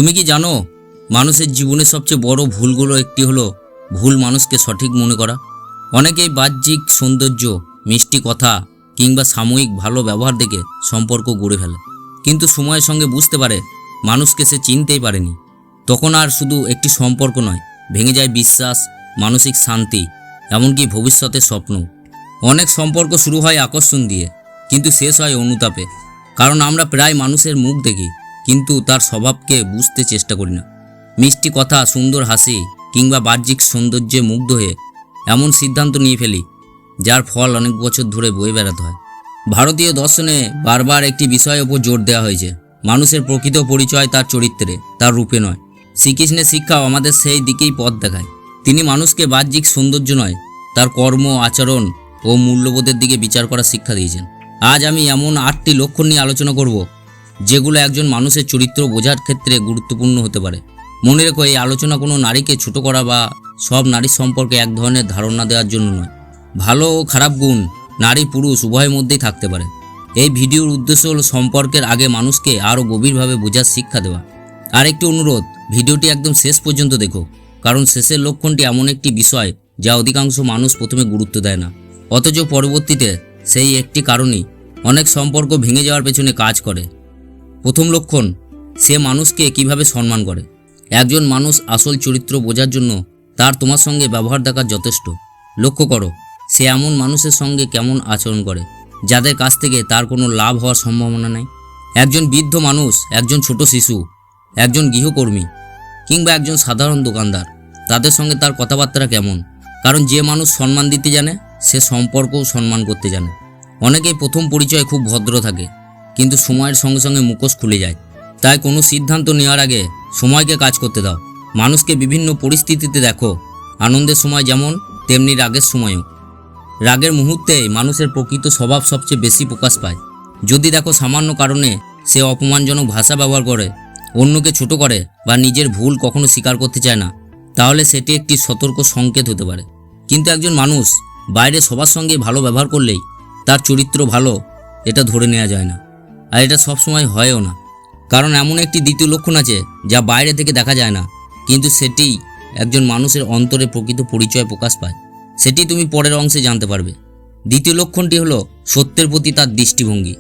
তুমি কি জানো মানুষের জীবনের সবচেয়ে বড় ভুলগুলো একটি হলো ভুল মানুষকে সঠিক মনে করা। অনেকেই বাহ্যিক সৌন্দর্য, মিষ্টি কথা কিংবা সাময়িক ভালো ব্যবহার দেখে সম্পর্ক গড়ে ফেলে, কিন্তু সময়ের সঙ্গে বুঝতে পারে মানুষকে সে চিনতেই পারেনি। তখন আর শুধু একটি সম্পর্ক নয়, ভেঙে যায় বিশ্বাস, মানসিক শান্তি, এমনকি ভবিষ্যতের স্বপ্ন। অনেক সম্পর্ক শুরু হয় আকর্ষণ দিয়ে, কিন্তু শেষ হয় অনুতাপে। কারণ আমরা প্রায় মানুষের মুখ দেখি, কিন্তু তার স্বভাবকে বুঝতে চেষ্টা করি না। মিষ্টি কথা, সুন্দর হাসি কিংবা বাহ্যিক সৌন্দর্যে মুগ্ধ হয়ে এমন সিদ্ধান্ত নিয়ে ফেলি যার ফল অনেক বছর ধরে বয়ে বেড়াতে হয়। ভারতীয় দর্শনে বারবার একটি বিষয়ের ওপর জোর দেওয়া হয়েছে, মানুষের প্রকৃত পরিচয় তার চরিত্রে, তার রূপে নয়। শ্রীকৃষ্ণের শিক্ষাও আমাদের সেই দিকেই পথ দেখায়। তিনি মানুষকে বাহ্যিক সৌন্দর্য নয়, তার কর্ম, আচরণ ও মূল্যবোধের দিকে বিচার করার শিক্ষা দিয়েছেন। আজ আমি এমন 8টি লক্ষণ নিয়ে আলোচনা করব যেগুলো একজন মানুষের চরিত্র বোঝার ক্ষেত্রে গুরুত্বপূর্ণ হতে পারে। মনে রেখো, এই আলোচনা কোনো নারীকে ছোট করা বা সব নারীর সম্পর্কে এক ধরনের ধারণা দেওয়ার জন্য নয়। ভালো ও খারাপ গুণ নারী পুরুষ উভয়ের মধ্যেই থাকতে পারে। এই ভিডিওর উদ্দেশ্য হলো সম্পর্কের আগে মানুষকে আরও গভীরভাবে বোঝার শিক্ষা দেওয়া। আর একটি অনুরোধ, ভিডিওটি একদম শেষ পর্যন্ত দেখো, কারণ শেষের লক্ষণটি এমন একটি বিষয় যা অধিকাংশ মানুষ প্রথমে গুরুত্ব দেয় না, অথচ পরবর্তীতে সেই একটি কারণই অনেক সম্পর্ক ভেঙে যাওয়ার পেছনে কাজ করে। প্রথম লক্ষণ, সে মানুষকে কিভাবে সম্মান করে। একজন মানুষ আসল চরিত্র বোঝার জন্য তার তোমার সঙ্গে ব্যবহার দেখা যথেষ্ট। লক্ষ্য করো, সে এমন মানুষের সঙ্গে কেমন আচরণ করে যাদের কাছ থেকে তার কোনো লাভ হওয়ার সম্ভাবনা নেই। একজন বৃদ্ধ মানুষ, একজন ছোট শিশু, একজন গৃহকর্মী কিংবা একজন সাধারণ দোকানদার, তাদের সঙ্গে তার কথাবার্তা কেমন। কারণ যে মানুষ সম্মান দিতে জানে, সে সম্পর্কও সম্মান করতে জানে। অনেকেই প্রথম পরিচয় খুব ভদ্র থাকে, কিন্তু সময়ের সঙ্গে সঙ্গে মুখোশ খুলে যায়। তাই কোনো সিদ্ধান্ত নেওয়ার আগে সময়কে কাজ করতে দাও। মানুষকে বিভিন্ন পরিস্থিতিতে দেখো, আনন্দের সময় যেমন, তেমনি রাগের সময়ও। রাগের মুহূর্তে মানুষের প্রকৃত স্বভাব সবচেয়ে বেশি প্রকাশ পায়। যদি দেখো সামান্য কারণে সে অপমানজনক ভাষা ব্যবহার করে, অন্যকে ছোট করে বা নিজের ভুল কখনো স্বীকার করতে চায় না, তাহলে সেটি একটি সতর্ক সংকেত হতে পারে। কিন্তু একজন মানুষ বাইরে সবার সঙ্গে ভালো ব্যবহার করলেই তার চরিত্র ভালো, এটা ধরে নেওয়া যায় না, আর এটা সবসময় হয়ও না। কারণ এমন একটি দ্বিতীয় লক্ষণ আছে যা বাইরে থেকে দেখা যায় না, কিন্তু সেটি একজন মানুষের অন্তরে প্রকৃত পরিচয় প্রকাশ পায়। সেটি তুমি পরের অংশে জানতে পারবে। দ্বিতীয় লক্ষণটি হলো সত্যের প্রতি তার দৃষ্টিভঙ্গি।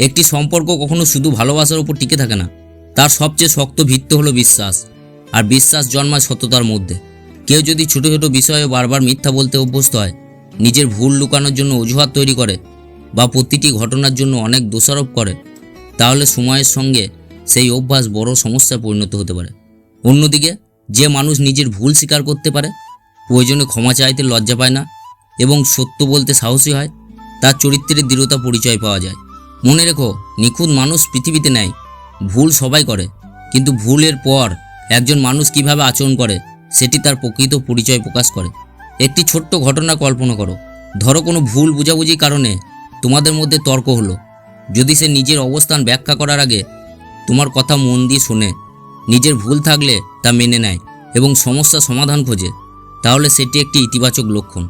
একটি সম্পর্ক কখনো শুধু ভালোবাসার উপর টিকে থাকে না, তার সবচেয়ে শক্ত ভিত্তি হলো বিশ্বাস, আর বিশ্বাস জন্মায় সততার মধ্যে। কেউ যদি ছোট ছোট বিষয়ে বারবার মিথ্যা বলতে অভ্যস্ত হয়, নিজের ভুল লুকানোর জন্য অজুহাত তৈরি করে বা প্রতিটি ঘটনার জন্য অনেক দোষারোপ করে, তাহলে সময়ের সঙ্গে সেই অভ্যাস বড় সমস্যায় পরিণত হতে পারে। অন্যদিকে যে মানুষ নিজের ভুল স্বীকার করতে পারে, প্রয়োজনে ক্ষমা চাইতে লজ্জা পায় না এবং সত্য বলতে সাহসী হয়, তার চরিত্রের দৃঢ়তা পরিচয় পাওয়া যায়। মনে রেখো, নিখুঁত মানুষ পৃথিবীতে নেই। ভুল সবাই করে, কিন্তু ভুলের পর একজন মানুষ কিভাবে আচরণ করে সেটি তার প্রকৃত পরিচয় প্রকাশ করে। একটি ছোট্ট ঘটনা কল্পনা করো। ধরো কোনো ভুল বোঝাবুঝির কারণে তোমাদের মধ্যে তর্ক হলো। যদি সে নিজের অবস্থান ব্যাখ্যা করার আগে তোমার কথা মন দিয়ে শোনে, নিজের ভুল থাকলে তা মেনে নেয় এবং সমস্যা সমাধান খোঁজে, তাহলে সেটি একটি ইতিবাচক লক্ষণ।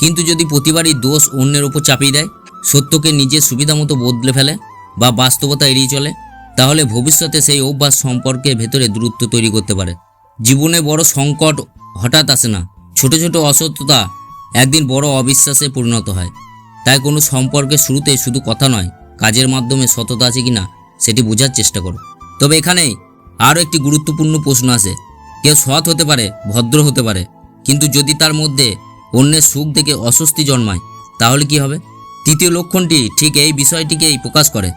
কিন্তু যদি প্রতিবারই দোষ অন্যের ওপর চাপিয়ে দেয়, সত্যকে নিজের সুবিধা মতো বদলে ফেলে বা বাস্তবতা এড়িয়ে চলে, তাহলে ভবিষ্যতে সেই অভ্যাস সম্পর্কের ভেতরে দূরত্ব তৈরি করতে পারে। জীবনে বড় সংকট হঠাৎ আসে না, ছোট ছোট অসত্যতা একদিন বড় অবিশ্বাসে পরিণত হয়। তাই কোনো সম্পর্কের শুরুতে শুধু কথা নয়, কাজের মাধ্যমে সততা আছে কিনা সেটি বোঝার চেষ্টা করো। তবে এখানেই আরও একটি গুরুত্বপূর্ণ প্রশ্ন আসে। কেউ সৎ হতে পারে, ভদ্র হতে পারে, কিন্তু যদি তার মধ্যে অন্যের সুখ দেখে অস্বস্তি জন্মায়, তাহলে কি হবে? তৃতীয় লক্ষণটি ঠিক এই বিষয়টিকেই প্রকাশ করে,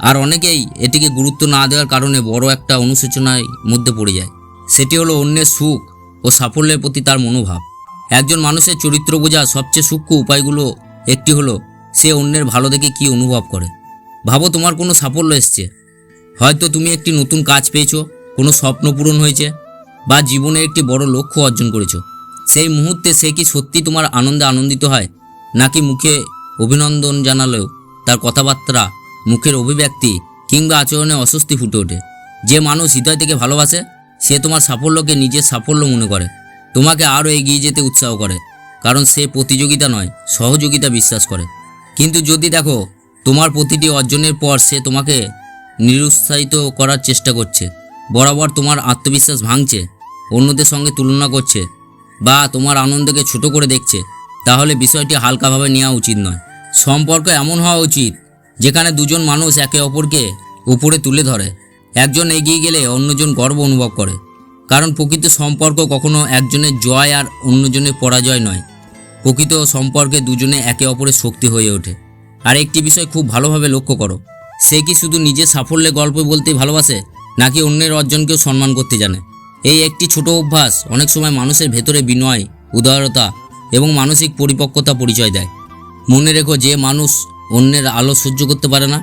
আর অনেকেই এটিকে গুরুত্ব না দেওয়ার কারণে বড় একটা অনুশোচনার মধ্যে পড়ে যায়। সেটি হলো অন্যের সুখ ও সাফল্যের প্রতি তার মনোভাব। একজন মানুষের চরিত্র বোঝার সবচেয়ে সূক্ষ্ম উপায়গুলো একটি হলো সে অন্যের ভালো দেখে কী অনুভব করে। ভাবো, তোমার কোনো সাফল্য এসছে, হয়তো তুমি একটি নতুন কাজ পেয়েছো, কোনো স্বপ্ন পূরণ হয়েছে বা জীবনে একটি বড় লক্ষ্য অর্জন করেছো। সেই মুহূর্তে সে কি সত্যি তোমার আনন্দে আনন্দিত হয়, নাকি মুখে অভিনন্দন জানালেও তার কথাবার্তা, মুখের অভিব্যক্তি কিংবা আচরণে অস্বস্তি ফুটে ওঠে? যে মানুষ হৃদয় থেকে ভালোবাসে, সে তোমার সাফল্যকে নিজের সাফল্য মনে করে, তোমাকে আরও এগিয়ে যেতে উৎসাহ করে, কারণ সে প্রতিযোগিতা নয়, সহযোগিতা বিশ্বাস করে। কিন্তু যদি দেখো তোমার প্রতিটি অর্জনের পর সে তোমাকে নিরুৎসাহিত করার চেষ্টা করছে, বরাবর তোমার আত্মবিশ্বাস ভাঙছে, অন্যদের সঙ্গে তুলনা করছে বা তোমার আনন্দকে ছোট করে দেখছে, তাহলে বিষয়টি হালকাভাবে নেওয়া উচিত নয়। সম্পর্ক এমন হওয়া উচিত যেখানে দুজন মানুষ একে অপরকে উপরে তুলে ধরে, একজন এগিয়ে গেলে অন্যজন গর্ব অনুভব করে। কারণ প্রকৃত সম্পর্ক কখনো একজনের জয় আর অন্যজনের পরাজয় নয়। প্রকৃত সম্পর্কে দুজনে একে অপরের শক্তি হয়ে ওঠে। আর একটি বিষয় খুব ভালোভাবে লক্ষ্য করো, সে কি শুধু নিজের সাফল্যের গল্প বলতেই ভালোবাসে, নাকি অন্যের অর্জনকেও সম্মান করতে জানে। এই একটি ছোট অভ্যাস অনেক সময় মানুষের ভেতরে বিনয়, উদারতা এবং মানসিক পরিপক্কতা পরিচয় দেয়। মনে রেখো, যে মানুষ অন্যের আলো সহ্য করতে পারে না,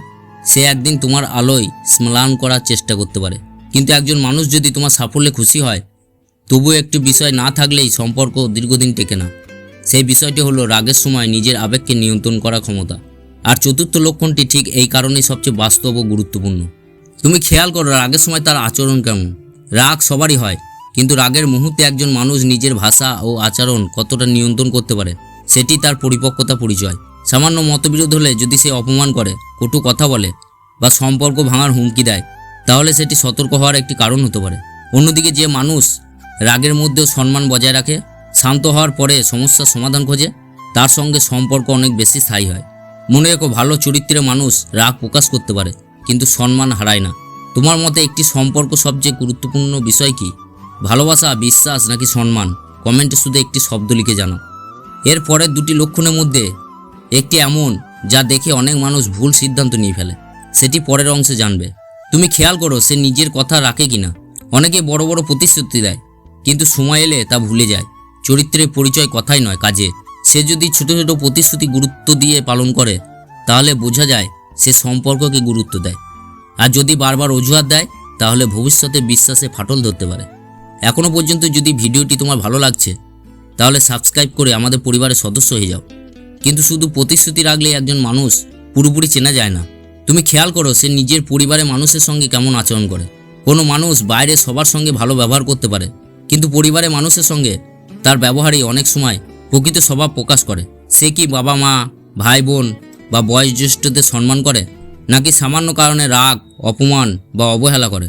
সে একদিন তোমার আলোয় স্মলান করার চেষ্টা করতে পারে। কিন্তু একজন মানুষ যদি তোমার সাফল্যে খুশি হয়, তবুও একটি বিষয় না থাকলেই সম্পর্ক দীর্ঘদিন টেকে না। সেই বিষয়টি হলো রাগের সময় নিজের আবেগকে নিয়ন্ত্রণ করার ক্ষমতা। আর চতুর্থ লক্ষণটি ঠিক এই কারণেই সবচেয়ে বাস্তব ও গুরুত্বপূর্ণ। তুমি খেয়াল করো রাগের সময় তার আচরণ কেমন। রাগ সবারই হয়, কিন্তু রাগের মুহূর্তে একজন মানুষ নিজের ভাষা ও আচরণ কতটা নিয়ন্ত্রণ করতে পারে, সেটি তার পরিপক্কতা পরিচয়। সামান্য মতবিরোধ হলে যদি সে অপমান করে, কটু কথা বলে বা সম্পর্ক ভাঙার হুমকি দেয়, তাহলে সেটি সতর্ক হওয়ার একটি কারণ হতে পারে। অন্যদিকে যে মানুষ রাগের মধ্যেও সম্মান বজায় রাখে, শান্ত হওয়ার পরে সমস্যার সমাধান খোঁজে, তার সঙ্গে সম্পর্ক অনেক বেশি স্থায়ী হয়। মনে রেখো, ভালো চরিত্রের মানুষ রাগ প্রকাশ করতে পারে কিন্তু সম্মান হারায় না। তোমার মতে একটি সম্পর্ক সবচেয়ে গুরুত্বপূর্ণ বিষয় কি? ভালোবাসা, বিশ্বাস নাকি সম্মান? কমেন্টে শুধু একটি শব্দ লিখে জানাও। এর পরের দুটি লক্ষণের মধ্যে একটি এমন যা দেখে অনেক মানুষ ভুল সিদ্ধান্ত নিয়ে ফেলে, সেটি পরের অংশে জানবে। তুমি খেয়াল করো সে নিজের কথা রাখে কিনা। অনেকে বড় বড় প্রতিশ্রুতি দেয়, কিন্তু সময় এলে তা ভুলে যায়। চরিত্রের পরিচয় কথাই নয়, কাজে। সে যদি ছোট ছোট প্রতিশ্রুতি গুরুত্ব দিয়ে পালন করে, তাহলে বোঝা যায় সে সম্পর্ককে গুরুত্ব দেয়। আর যদি বারবার অজুহাত দেয়, তাহলে ভবিষ্যতে বিশ্বাসে ফাটল ধরতে পারে। এখনও পর্যন্ত যদি ভিডিওটি তোমার ভালো লাগছে, তাহলে সাবস্ক্রাইব করে আমাদের পরিবারের সদস্য হয়ে যাও। কিন্তু শুধু প্রতিশ্রুতি রাখলে একজন মানুষ পুরোপুরি চেনা যায় না। তুমি খেয়াল করো সে নিজের পরিবারের মানুষের সঙ্গে কেমন আচরণ করে। কোনো মানুষ বাইরে সবার সঙ্গে ভালো ব্যবহার করতে পারে, কিন্তু পরিবারের মানুষের সঙ্গে তার ব্যবহারই অনেক সময় প্রকৃত স্বভাব প্রকাশ করে। সে কি বাবা মা, ভাই বোন বা বয়োজ্যেষ্ঠদের সম্মান করে, নাকি সামান্য কারণে রাগ, অপমান বা অবহেলা করে?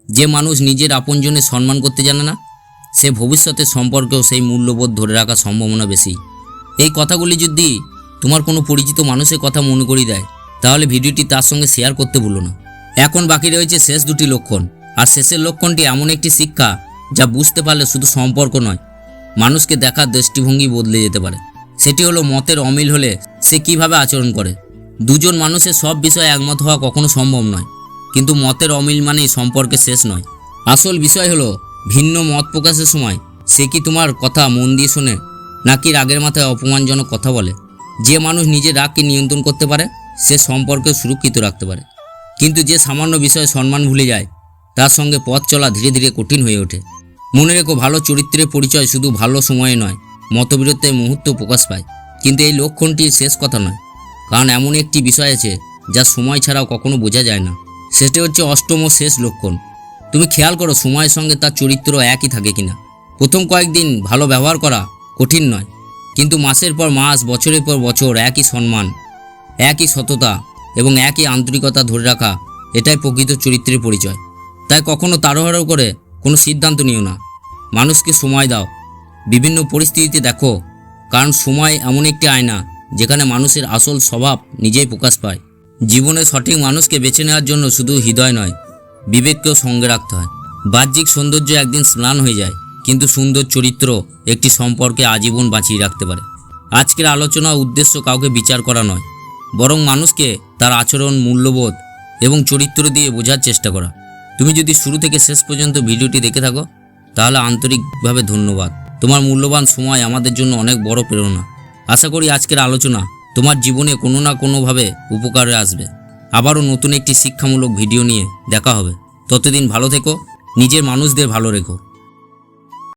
যে মানুষ নিজের আপনজনের সম্মান করতে জানে না, সে ভবিষ্যতের সম্পর্কেও সেই মূল্যবোধ ধরে রাখার সম্ভাবনা বেশি। এই কথাগুলি যদি তোমার কোনো পরিচিত মানুষের কথা মনে করিয়ে দেয়, তাহলে ভিডিওটি তার সঙ্গে শেয়ার করতে ভুলো না। এখন বাকি রয়েছে শেষ দুটি লক্ষণ। আর শেষের লক্ষণটি এমন একটি শিক্ষা যা বুঝতে পারলে শুধু সম্পর্ক নয়, মানুষকে দেখার দৃষ্টিভঙ্গি বদলে যেতে পারে। সেটি হলো মতের অমিল হলে সে কিভাবে আচরণ করে। দুজন মানুষের সব বিষয়ে একমত হওয়া কখনো সম্ভব নয়, কিন্তু মতের অমিল মানেই সম্পর্কে শেষ নয়। আসল বিষয় হলো ভিন্ন মত প্রকাশের সময় সে কি তোমার কথা মন দিয়ে শোনে, নাকি রাগের মাথায় অপমানজনক কথা বলে। যে মানুষ নিজের রাগকে নিয়ন্ত্রণ করতে পারে, সে সম্পর্কে সুরক্ষিত রাখতে পারে। কিন্তু যে সামান্য বিষয়ে সম্মান ভুলে যায়, তার সঙ্গে পথ চলা ধীরে ধীরে কঠিন হয়ে ওঠে। মনে রেখো, ভালো চরিত্রের পরিচয় শুধু ভালো সময়ে নয়, মতবিরোধের মুহূর্ত প্রকাশ পায়। কিন্তু এই লক্ষণটি শেষ কথা নয়, কারণ এমন একটি বিষয় আছে যা সময় ছাড়াও কখনো বোঝা যায় না। সেটি হচ্ছে অষ্টম ও শেষ লক্ষণ। তুমি খেয়াল করো সময়ের সঙ্গে তার চরিত্র একই থাকে কিনা। প্রথম কয়েকদিন ভালো ব্যবহার করা কঠিন নয়, কিন্তু মাসের পর মাস, বছরের পর বছর একই সম্মান, একই সততা এবং একই আন্তরিকতা ধরে রাখা, এটাই প্রকৃত চরিত্রের পরিচয়। তাই কখনো তাড়াহুড়ো করে কোনো সিদ্ধান্ত নিও না। মানুষকে সময় দাও, বিভিন্ন পরিস্থিতিতে দেখো, কারণ সময় এমন একটি আয়না যেখানে মানুষের আসল স্বভাব নিজেই প্রকাশ পায়। জীবনে সঠিক মানুষকে বেছে নেওয়ার জন্য শুধু হৃদয় নয়, বিবেককেও সঙ্গে রাখতে হয়। বাহ্যিক সৌন্দর্য একদিন ম্লান হয়ে যায়, কিন্তু সুন্দর চরিত্র একটি সম্পর্কে আজীবন বাঁচিয়ে রাখতে পারে। আজকের আলোচনা উদ্দেশ্য কাউকে বিচার করা নয়, বরং মানুষকে তার আচরণ, মূল্যবোধ এবং চরিত্র দিয়ে বোঝার চেষ্টা করা। তুমি যদি শুরু থেকে শেষ পর্যন্ত ভিডিওটি দেখে থাকো, তাহলে আন্তরিকভাবে ধন্যবাদ। তোমার মূল্যবান সময় আমাদের জন্য অনেক বড় প্রেরণা। আশা করি আজকের আলোচনা তোমার জীবনে কোনো না কোনোভাবে উপকারে আসবে। আবারও নতুন একটি শিক্ষামূলক ভিডিও নিয়ে দেখা হবে। ততদিন ভালো থেকো, নিজের মানুষদের ভালো রেখো।